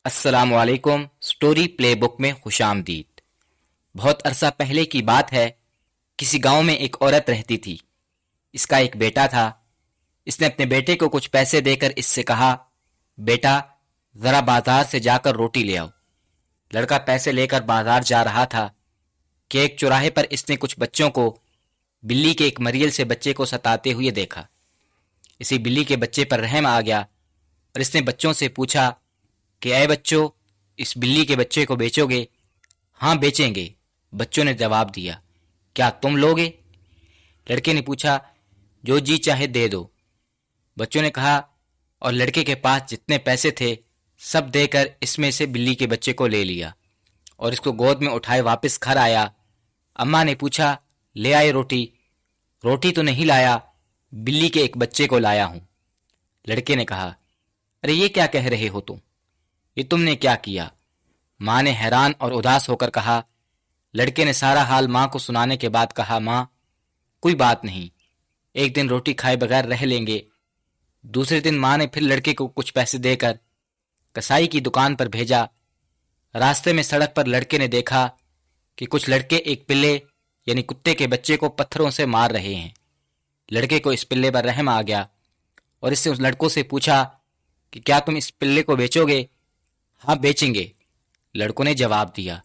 السلام علیکم۔ سٹوری پلے بک میں خوش آمدید۔ بہت عرصہ پہلے کی بات ہے، کسی گاؤں میں ایک عورت رہتی تھی۔ اس کا ایک بیٹا تھا۔ اس نے اپنے بیٹے کو کچھ پیسے دے کر اس سے کہا، بیٹا ذرا بازار سے جا کر روٹی لے آؤ۔ لڑکا پیسے لے کر بازار جا رہا تھا کہ ایک چوراہے پر اس نے کچھ بچوں کو بلی کے ایک مریل سے بچے کو ستاتے ہوئے دیکھا۔ اسی بلی کے بچے پر رحم آ گیا اور اس نے بچوں سے پوچھا کہ اے بچوں، اس بلی کے بچے کو بیچو گے؟ ہاں بیچیں گے، بچوں نے جواب دیا۔ کیا تم لوگے؟ لڑکے نے پوچھا۔ جو جی چاہے دے دو، بچوں نے کہا، اور لڑکے کے پاس جتنے پیسے تھے سب دے کر اس میں سے بلی کے بچے کو لے لیا اور اس کو گود میں اٹھائے واپس گھر آیا۔ اماں نے پوچھا، لے آئے روٹی؟ روٹی تو نہیں لایا، بلی کے ایک بچے کو لایا ہوں۔ لڑکے نے کہا، ارے یہ کیا کہہ رہے ہو تم؟ یہ تم نے کیا کیا؟ ماں نے حیران اور اداس ہو کر کہا۔ لڑکے نے سارا حال ماں کو سنانے کے بعد کہا، ماں کوئی بات نہیں، ایک دن روٹی کھائے بغیر رہ لیں گے۔ دوسرے دن ماں نے پھر لڑکے کو کچھ پیسے دے کر کسائی کی دکان پر بھیجا۔ راستے میں سڑک پر لڑکے نے دیکھا کہ کچھ لڑکے ایک پلے یعنی کتے کے بچے کو پتھروں سے مار رہے ہیں۔ لڑکے کو اس پلے پر رحم آ گیا اور اس سے اس لڑکوں سے پوچھا کہ کیا تم اس پلے کو بیچو گے؟ ہاں بیچیں گے، لڑکوں نے جواب دیا۔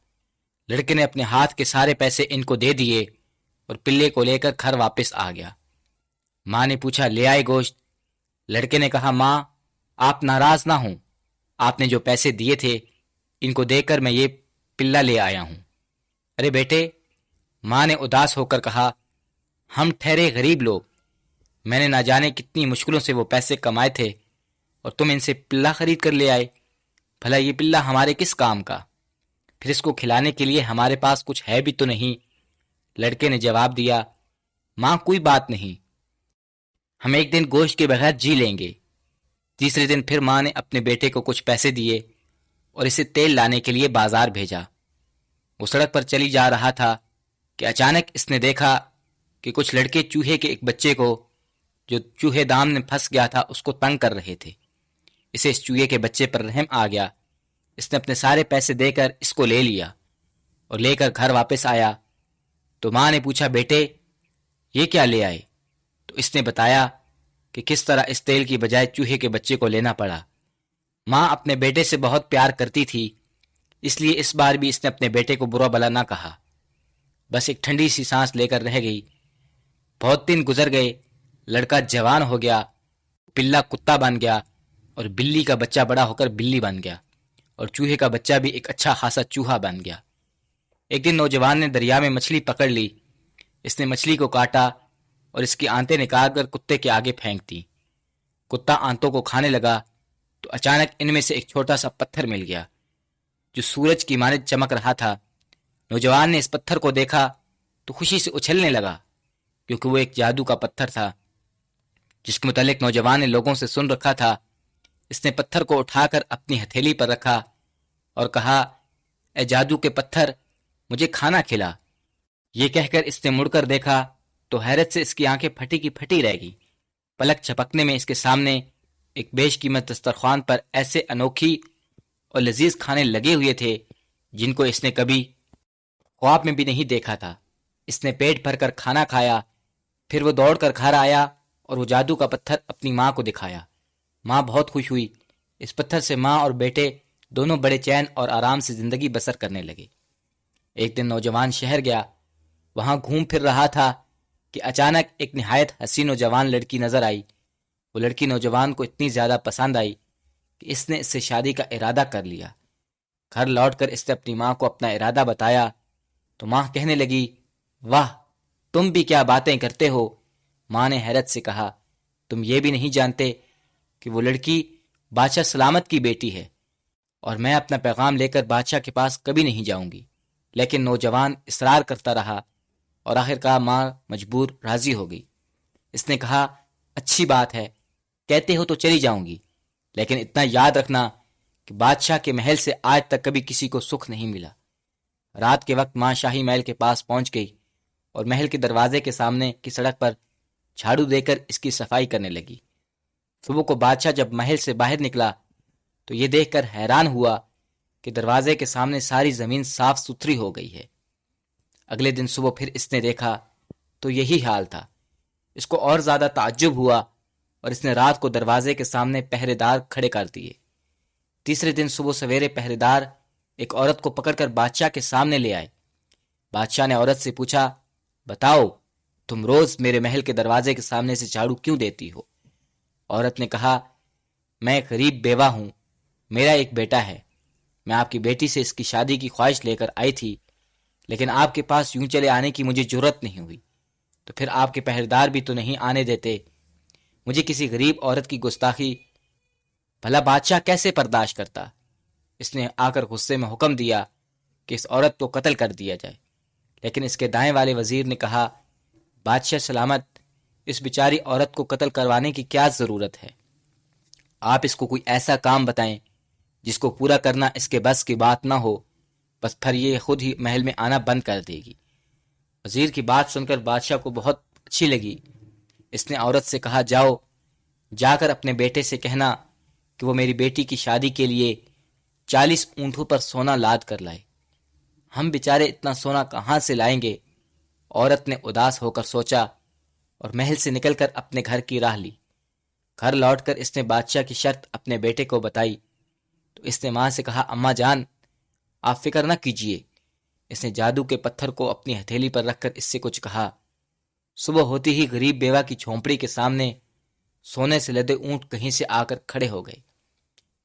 لڑکے نے اپنے ہاتھ کے سارے پیسے ان کو دے دیے اور پلے کو لے کر گھر واپس آ گیا۔ ماں نے پوچھا، لے آئے گوشت؟ لڑکے نے کہا، ماں آپ ناراض نہ ہوں، آپ نے جو پیسے دیے تھے ان کو دے کر میں یہ پلہ لے آیا ہوں۔ ارے بیٹے، ماں نے اداس ہو کر کہا، ہم ٹھہرے غریب لوگ، میں نے نہ جانے کتنی مشکلوں سے وہ پیسے کمائے تھے اور تم ان سے پلہ خرید کر لے آئے۔ بھلا یہ پلہ ہمارے کس کام کا؟ پھر اس کو کھلانے کے لیے ہمارے پاس کچھ ہے بھی تو نہیں۔ لڑکے نے جواب دیا، ماں کوئی بات نہیں، ہم ایک دن گوشت کے بغیر جی لیں گے۔ تیسرے دن پھر ماں نے اپنے بیٹے کو کچھ پیسے دیے اور اسے تیل لانے کے لیے بازار بھیجا۔ وہ سڑک پر چلی جا رہا تھا کہ اچانک اس نے دیکھا کہ کچھ لڑکے چوہے کے ایک بچے کو جو چوہے دام میں پھنس گیا تھا اس کو تنگ کر رہے تھے۔ اسے اس چوہے کے بچے پر رحم آ گیا۔ اس نے اپنے سارے پیسے دے کر اس کو لے لیا اور لے کر گھر واپس آیا۔ تو ماں نے پوچھا، بیٹے یہ کیا لے آئے؟ تو اس نے بتایا کہ کس طرح اس تیل کی بجائے چوہے کے بچے کو لینا پڑا۔ ماں اپنے بیٹے سے بہت پیار کرتی تھی، اس لیے اس بار بھی اس نے اپنے بیٹے کو برا بھلا نہ کہا، بس ایک ٹھنڈی سی سانس لے کر رہ گئی۔ بہت دن گزر گئے، لڑکا جوان ہو گیا، پلہ کتا بن گیا اور بلی کا بچہ بڑا ہو کر بلی بن گیا اور چوہے کا بچہ بھی ایک اچھا خاصا چوہا بن گیا۔ ایک دن نوجوان نے دریا میں مچھلی پکڑ لی۔ اس نے مچھلی کو کاٹا اور اس کی آنتیں نکال کر کتے کے آگے پھینک دی۔ کتا آنتوں کو کھانے لگا تو اچانک ان میں سے ایک چھوٹا سا پتھر مل گیا جو سورج کی مانند چمک رہا تھا۔ نوجوان نے اس پتھر کو دیکھا تو خوشی سے اچھلنے لگا، کیونکہ وہ ایک جادو کا پتھر تھا جس کے متعلق نوجوان نے لوگوں سے سن رکھا تھا۔ اس نے پتھر کو اٹھا کر اپنی ہتھیلی پر رکھا اور کہا، اے جادو کے پتھر، مجھے کھانا کھلا۔ یہ کہہ کر اس نے مڑ کر دیکھا تو حیرت سے اس کی آنکھیں پھٹی کی پھٹی رہ گئی۔ پلک جھپکنے میں اس کے سامنے ایک بیش قیمت دسترخوان پر ایسے انوکھی اور لذیذ کھانے لگے ہوئے تھے جن کو اس نے کبھی خواب میں بھی نہیں دیکھا تھا۔ اس نے پیٹ بھر کر کھانا کھایا، پھر وہ دوڑ کر گھر آیا اور وہ جادو کا پتھر اپنی ماں کو دکھایا۔ ماں بہت خوش ہوئی۔ اس پتھر سے ماں اور بیٹے دونوں بڑے چین اور آرام سے زندگی بسر کرنے لگے۔ ایک دن نوجوان شہر گیا، وہاں گھوم پھر رہا تھا کہ اچانک ایک نہایت حسین و جوان لڑکی نظر آئی۔ وہ لڑکی نوجوان کو اتنی زیادہ پسند آئی کہ اس نے اس سے شادی کا ارادہ کر لیا۔ گھر لوٹ کر اس نے اپنی ماں کو اپنا ارادہ بتایا تو ماں کہنے لگی، واہ تم بھی کیا باتیں کرتے ہو۔ ماں نے حیرت سے کہا، تم یہ بھی نہیں جانتے کہ وہ لڑکی بادشاہ سلامت کی بیٹی ہے اور میں اپنا پیغام لے کر بادشاہ کے پاس کبھی نہیں جاؤں گی۔ لیکن نوجوان اصرار کرتا رہا اور آخر کار ماں مجبور راضی ہو گئی۔ اس نے کہا، اچھی بات ہے، کہتے ہو تو چلی جاؤں گی، لیکن اتنا یاد رکھنا کہ بادشاہ کے محل سے آج تک کبھی کسی کو سکھ نہیں ملا۔ رات کے وقت ماں شاہی محل کے پاس پہنچ گئی اور محل کے دروازے کے سامنے کی سڑک پر جھاڑو دے کر اس کی صفائی کرنے لگی۔ صبح کو بادشاہ جب محل سے باہر نکلا تو یہ دیکھ کر حیران ہوا کہ دروازے کے سامنے ساری زمین صاف ستھری ہو گئی ہے۔ اگلے دن صبح پھر اس نے دیکھا تو یہی حال تھا۔ اس کو اور زیادہ تعجب ہوا اور اس نے رات کو دروازے کے سامنے پہرے دار کھڑے کر دیے۔ تیسرے دن صبح سویرے پہرے دار ایک عورت کو پکڑ کر بادشاہ کے سامنے لے آئے۔ بادشاہ نے عورت سے پوچھا، بتاؤ تم روز میرے محل کے دروازے کے سامنے سے جھاڑو کیوں دیتی ہو؟ عورت نے کہا، میں ایک غریب بیوہ ہوں، میرا ایک بیٹا ہے، میں آپ کی بیٹی سے اس کی شادی کی خواہش لے کر آئی تھی، لیکن آپ کے پاس یوں چلے آنے کی مجھے جرت نہیں ہوئی، تو پھر آپ کے پہریدار بھی تو نہیں آنے دیتے، مجھے کسی غریب عورت کی گستاخی بھلا بادشاہ کیسے برداشت کرتا؟ اس نے آ کر غصے میں حکم دیا کہ اس عورت کو قتل کر دیا جائے، لیکن اس کے دائیں والے وزیر نے کہا، بادشاہ سلامت، اس بیچاری عورت کو قتل کروانے کی کیا ضرورت ہے؟ آپ اس کو کوئی ایسا کام بتائیں جس کو پورا کرنا اس کے بس کی بات نہ ہو، بس پھر یہ خود ہی محل میں آنا بند کر دے گی۔ وزیر کی بات سن کر بادشاہ کو بہت اچھی لگی۔ اس نے عورت سے کہا، جاؤ، جا کر اپنے بیٹے سے کہنا کہ وہ میری بیٹی کی شادی کے لیے 40 اونٹوں پر سونا لاد کر لائے۔ ہم بیچارے اتنا سونا کہاں سے لائیں گے؟ عورت نے اداس ہو کر سوچا اور محل سے نکل کر اپنے گھر کی راہ لی۔ گھر لوٹ کر اس نے بادشاہ کی شرط اپنے بیٹے کو بتائی تو اس نے ماں سے کہا، اماں جان، آپ فکر نہ کیجیے۔ اس نے جادو کے پتھر کو اپنی ہتھیلی پر رکھ کر اس سے کچھ کہا۔ صبح ہوتی ہی غریب بیوہ کی جھونپڑی کے سامنے سونے سے لدے اونٹ کہیں سے آ کر کھڑے ہو گئے۔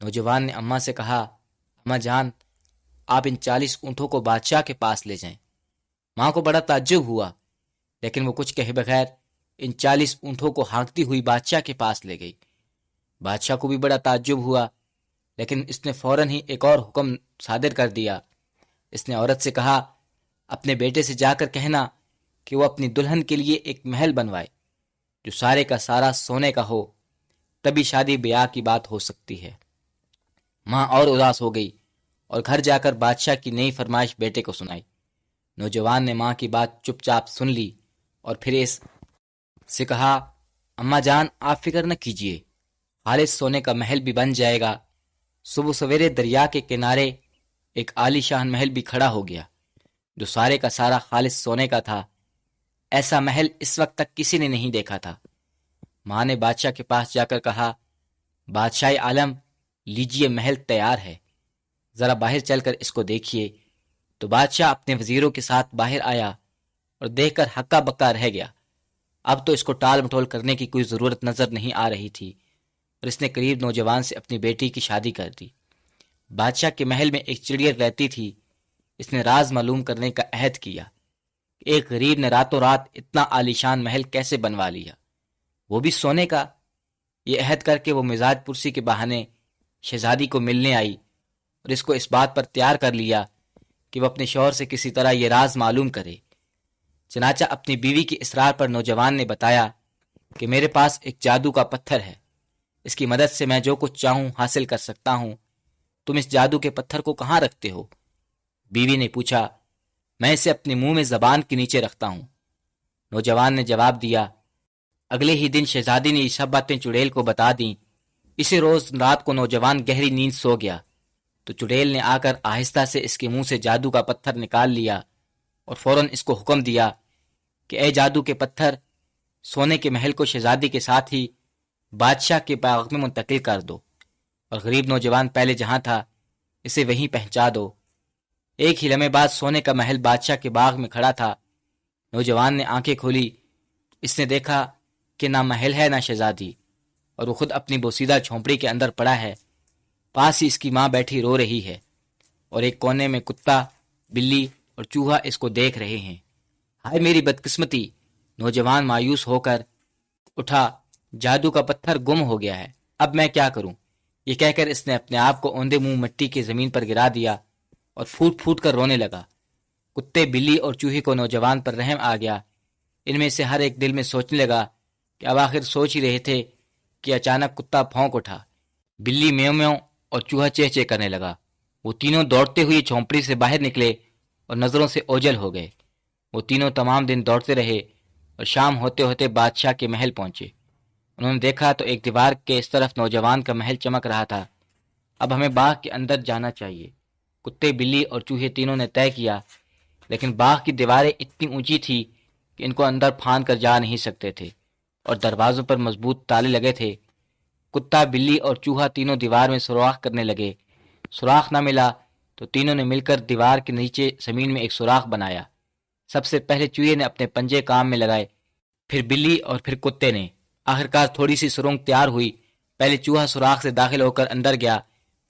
نوجوان نے اماں سے کہا، اماں جان، آپ ان 40 اونٹوں کو بادشاہ کے پاس لے جائیں۔ ماں کو بڑا تعجب ہوا، لیکن وہ کچھ کہے بغیر ان 40 اونٹوں کو ہانکتی ہوئی بادشاہ کے پاس لے گئی۔ بادشاہ کو بھی بڑا تعجب ہوا، لیکن اس نے فوراً ہی ایک اور حکم صادر کر دیا۔ اس نے عورت سے کہا، اپنے بیٹے سے جا کر کہنا کہ وہ اپنی دلہن کے لیے ایک محل بنوائے جو سارے کا سارا سونے کا ہو، تبھی شادی بیاہ کی بات ہو سکتی ہے۔ ماں اور اداس ہو گئی اور گھر جا کر بادشاہ کی نئی فرمائش بیٹے کو سنائی۔ نوجوان نے ماں کی بات چپ چاپ سن لی اور پھر اس سے کہا، اماں جان، آپ فکر نہ کیجیے، خالص سونے کا محل بھی بن جائے گا۔ صبح سویرے دریا کے کنارے ایک عالی شان محل بھی کھڑا ہو گیا جو سارے کا سارا خالص سونے کا تھا۔ ایسا محل اس وقت تک کسی نے نہیں دیکھا تھا۔ ماں نے بادشاہ کے پاس جا کر کہا، بادشاہ عالم، لیجئے محل تیار ہے، ذرا باہر چل کر اس کو دیکھیے۔ تو بادشاہ اپنے وزیروں کے ساتھ باہر آیا اور دیکھ کر ہکا بکا رہ گیا۔ اب تو اس کو ٹال مٹول کرنے کی کوئی ضرورت نظر نہیں آ رہی تھی اور اس نے قریب نوجوان سے اپنی بیٹی کی شادی کر دی۔ بادشاہ کے محل میں ایک چڑیا رہتی تھی۔ اس نے راز معلوم کرنے کا عہد کیا کہ ایک غریب نے راتوں رات اتنا عالیشان محل کیسے بنوا لیا، وہ بھی سونے کا۔ یہ عہد کر کے وہ مزاج پرسی کے بہانے شہزادی کو ملنے آئی اور اس کو اس بات پر تیار کر لیا کہ وہ اپنے شوہر سے کسی طرح یہ راز معلوم کرے۔ چنانچہ اپنی بیوی کی اصرار پر نوجوان نے بتایا کہ میرے پاس ایک جادو کا پتھر ہے، اس کی مدد سے میں جو کچھ چاہوں حاصل کر سکتا ہوں۔ تم اس جادو کے پتھر کو کہاں رکھتے ہو؟ بیوی نے پوچھا۔ میں اسے اپنے منہ میں زبان کے نیچے رکھتا ہوں، نوجوان نے جواب دیا۔ اگلے ہی دن شہزادی نے یہ سب باتیں چڑیل کو بتا دیں۔ اسی روز رات کو نوجوان گہری نیند سو گیا تو چڑیل نے آ کر آہستہ سے اس کے منہ سے جادو کا پتھر نکال لیا اور فوراً اس کو حکم دیا کہ اے جادو کے پتھر، سونے کے محل کو شہزادی کے ساتھ ہی بادشاہ کے باغ میں منتقل کر دو اور غریب نوجوان پہلے جہاں تھا اسے وہیں پہنچا دو۔ ایک ہی لمحے بعد سونے کا محل بادشاہ کے باغ میں کھڑا تھا۔ نوجوان نے آنکھیں کھولی، اس نے دیکھا کہ نہ محل ہے نہ شہزادی، اور وہ خود اپنی بوسیدہ جھونپڑی کے اندر پڑا ہے۔ پاس ہی اس کی ماں بیٹھی رو رہی ہے اور ایک کونے میں کتا، بلی اور چوہا اس کو دیکھ رہے ہیں۔ ہائے میری بدقسمتی! نوجوان مایوس ہو کر اٹھا، جادو کا پتھر گم ہو گیا ہے، اب میں کیا کروں؟ یہ کہہ کر اس نے اپنے آپ کو اوندے منہ مٹی کی زمین پر گرا دیا اور پھوٹ پھوٹ کر رونے لگا۔ کتے، بلی اور چوہے کو نوجوان پر رحم آ گیا۔ ان میں سے ہر ایک دل میں سوچنے لگا کہ اب آخر سوچ ہی رہے تھے کہ اچانک کتا بھونک اٹھا، بلی میوں میوں اور چوہا چہ چہ کرنے لگا۔ وہ تینوں دوڑتے ہوئے جھونپڑی سے باہر نکلے اور نظروں سے اوجھل ہو گئے۔ وہ تینوں تمام دن دوڑتے رہے اور شام ہوتے ہوتے بادشاہ کے محل پہنچے۔ انہوں نے دیکھا تو ایک دیوار کے اس طرف نوجوان کا محل چمک رہا تھا۔ اب ہمیں باغ کے اندر جانا چاہیے۔ کتے، بلی اور چوہے تینوں نے طے کیا، لیکن باغ کی دیواریں اتنی اونچی تھی کہ ان کو اندر پھاند کر جا نہیں سکتے تھے اور دروازوں پر مضبوط تالے لگے تھے۔ کتا، بلی اور چوہا تینوں دیوار میں سوراخ کرنے لگے۔ سوراخ نہ ملا تو تینوں نے مل کر دیوار کے نیچے زمین میں ایک سوراخ بنایا۔ سب سے پہلے چوہے نے اپنے پنجے کام میں لگائے، پھر بلی اور پھر کتے نے۔ آخرکار تھوڑی سی سرنگ تیار ہوئی۔ پہلے چوہا سوراخ سے داخل ہو کر اندر گیا،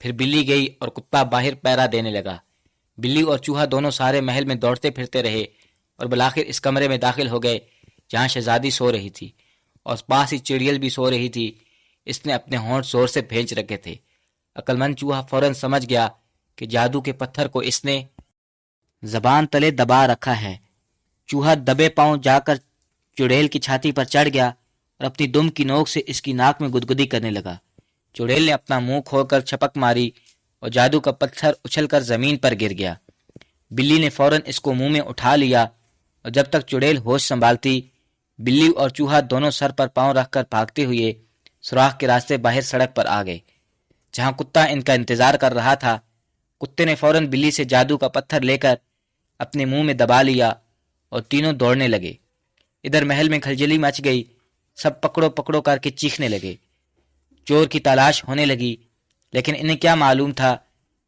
پھر بلی گئی اور کتا باہر پہرا دینے لگا۔ بلی اور چوہا دونوں سارے محل میں دوڑتے پھرتے رہے اور بالآخر اس کمرے میں داخل ہو گئے جہاں شہزادی سو رہی تھی، اور پاس ہی چڑیل بھی سو رہی تھی۔ اس نے اپنے ہونٹ زور سے بھینچ رکھے تھے۔ عقل مند چوہا فوراً سمجھ گیا کہ جادو کے پتھر کو اس نے زبان تلے دبا رکھا ہے۔ چوہا دبے پاؤں جا کر چڑیل کی چھاتی پر چڑھ گیا اور اپنی دم کی نوک سے اس کی ناک میں گدگدی کرنے لگا۔ چڑیل نے اپنا منہ کھول کر چھپک ماری اور جادو کا پتھر اچھل کر زمین پر گر گیا۔ بلی نے فوراً اس کو منہ میں اٹھا لیا، اور جب تک چڑیل ہوش سنبھالتی، بلی اور چوہا دونوں سر پر پاؤں رکھ کر بھاگتے ہوئے سوراخ کے راستے باہر سڑک پر آ گئے جہاں کتا ان کا انتظار کر رہا تھا۔ کتے نے فوراً بلی سے جادو کا پتھر لے کر اپنے منہ میں دبا لیا اور تینوں دوڑنے لگے۔ ادھر محل میں کھلجلی مچ گئی، سب پکڑو پکڑو کر کے چیخنے لگے۔ چور کی تلاش ہونے لگی، لیکن انہیں کیا معلوم تھا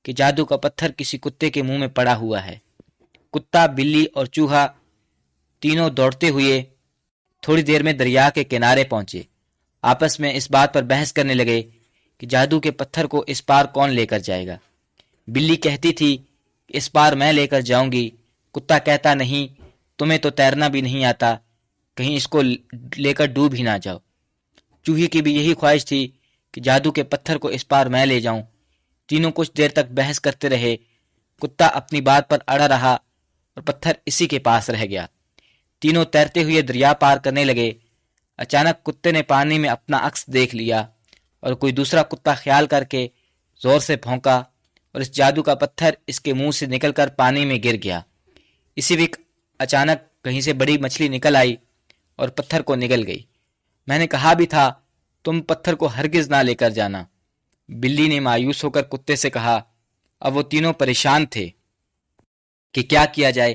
کہ جادو کا پتھر کسی کتے کے منہ میں پڑا ہوا ہے۔ کتا، بلی اور چوہا تینوں دوڑتے ہوئے تھوڑی دیر میں دریا کے کنارے پہنچے۔ آپس میں اس بات پر بحث کرنے لگے کہ جادو کے پتھر کو اس پار کون لے کر جائے گا۔ بلی کہتی تھی کہ اس پار میں لے کر جاؤں گی۔ کتا کہتا نہیں، تمہیں تو تیرنا بھی نہیں آتا، کہیں اس کو لے کر ڈوب ہی نہ جاؤ۔ چوہی کی بھی یہی خواہش تھی کہ جادو کے پتھر کو اس پار میں لے جاؤں۔ تینوں کچھ دیر تک بحث کرتے رہے۔ کتا اپنی بات پر اڑا رہا اور پتھر اسی کے پاس رہ گیا۔ تینوں تیرتے ہوئے دریا پار کرنے لگے۔ اچانک کتے نے پانی میں اپنا عکس دیکھ لیا اور کوئی دوسرا کتا خیال کر کے زور سے بھونکا اور اس جادو کا پتھر اس کے منہ سے نکل کر پانی میں گر گیا۔ اسی وقت اچانک کہیں سے بڑی مچھلی نکل آئی اور پتھر کو نگل گئی۔ میں نے کہا بھی تھا تم پتھر کو ہرگز نہ لے کر جانا، بلی نے مایوس ہو کر کتے سے کہا۔ اب وہ تینوں پریشان تھے کہ کیا کیا جائے۔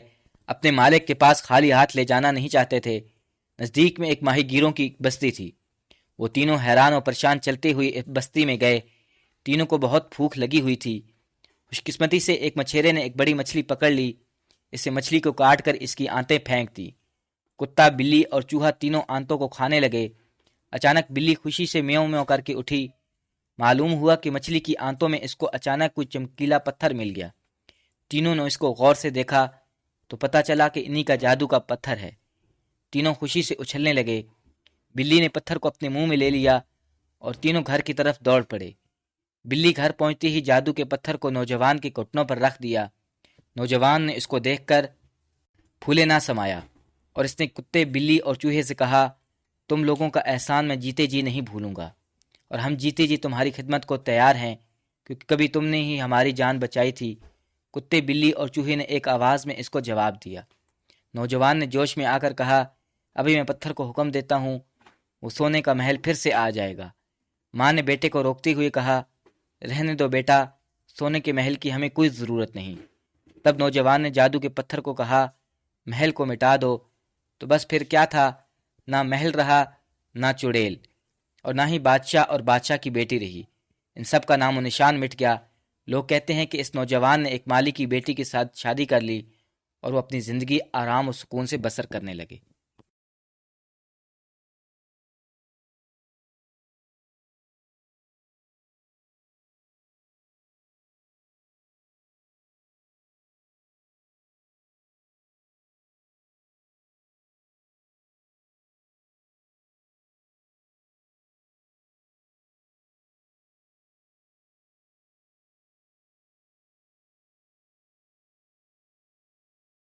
اپنے مالک کے پاس خالی ہاتھ لے جانا نہیں چاہتے تھے۔ نزدیک میں ایک ماہی گیروں کی بستی تھی۔ وہ تینوں حیران اور پریشان چلتے ہوئے اس بستی میں گئے۔ تینوں کو بہت بھوک لگی ہوئی تھی۔ خوش قسمتی سے ایک مچھیرے نے ایک بڑی مچھلی پکڑ لی۔ اسے مچھلی کو کاٹ کر اس کی آنتیں پھینک دی۔ کتا، بلی اور چوہا تینوں آنتوں کو کھانے لگے۔ اچانک بلی خوشی سے میوں میوں کر کے اٹھی۔ معلوم ہوا کہ مچھلی کی آنتوں میں اس کو اچانک کوئی چمکیلا پتھر مل گیا۔ تینوں نے اس کو غور سے دیکھا تو پتہ چلا کہ انہی کا جادو کا پتھر ہے۔ تینوں خوشی سے اچھلنے لگے۔ بلی نے پتھر کو اپنے منہ میں لے لیا اور تینوں گھر کی طرف دوڑ پڑے۔ بلی گھر پہنچتے ہی جادو کے پتھر کو نوجوان کے گھٹنوں پر رکھ دیا۔ نوجوان نے اس کو دیکھ کر پھولے نہ سمایا اور اس نے کتے، بلی اور چوہے سے کہا، تم لوگوں کا احسان میں جیتے جی نہیں بھولوں گا، اور ہم جیتے جی تمہاری خدمت کو تیار ہیں، کیونکہ کبھی تم نے ہی ہماری جان بچائی تھی۔ کتے، بلی اور چوہے نے ایک آواز میں اس کو جواب دیا۔ نوجوان نے جوش میں آ کر کہا، ابھی میں پتھر کو حکم دیتا ہوں، وہ سونے کا محل پھر سے آ جائے گا۔ ماں نے بیٹے کو روکتے ہوئے کہا، رہنے دو بیٹا، سونے کے محل کی ہمیں کوئی ضرورت نہیں۔ تب نوجوان نے جادو کے پتھر کو کہا، محل کو مٹا دو، تو بس پھر کیا تھا، نہ محل رہا، نہ چڑیل، اور نہ ہی بادشاہ اور بادشاہ کی بیٹی رہی۔ ان سب کا نام و نشان مٹ گیا۔ لوگ کہتے ہیں کہ اس نوجوان نے ایک مالی کی بیٹی کے ساتھ شادی کر لی اور وہ اپنی زندگی آرام و سکون سے بسر کرنے لگے۔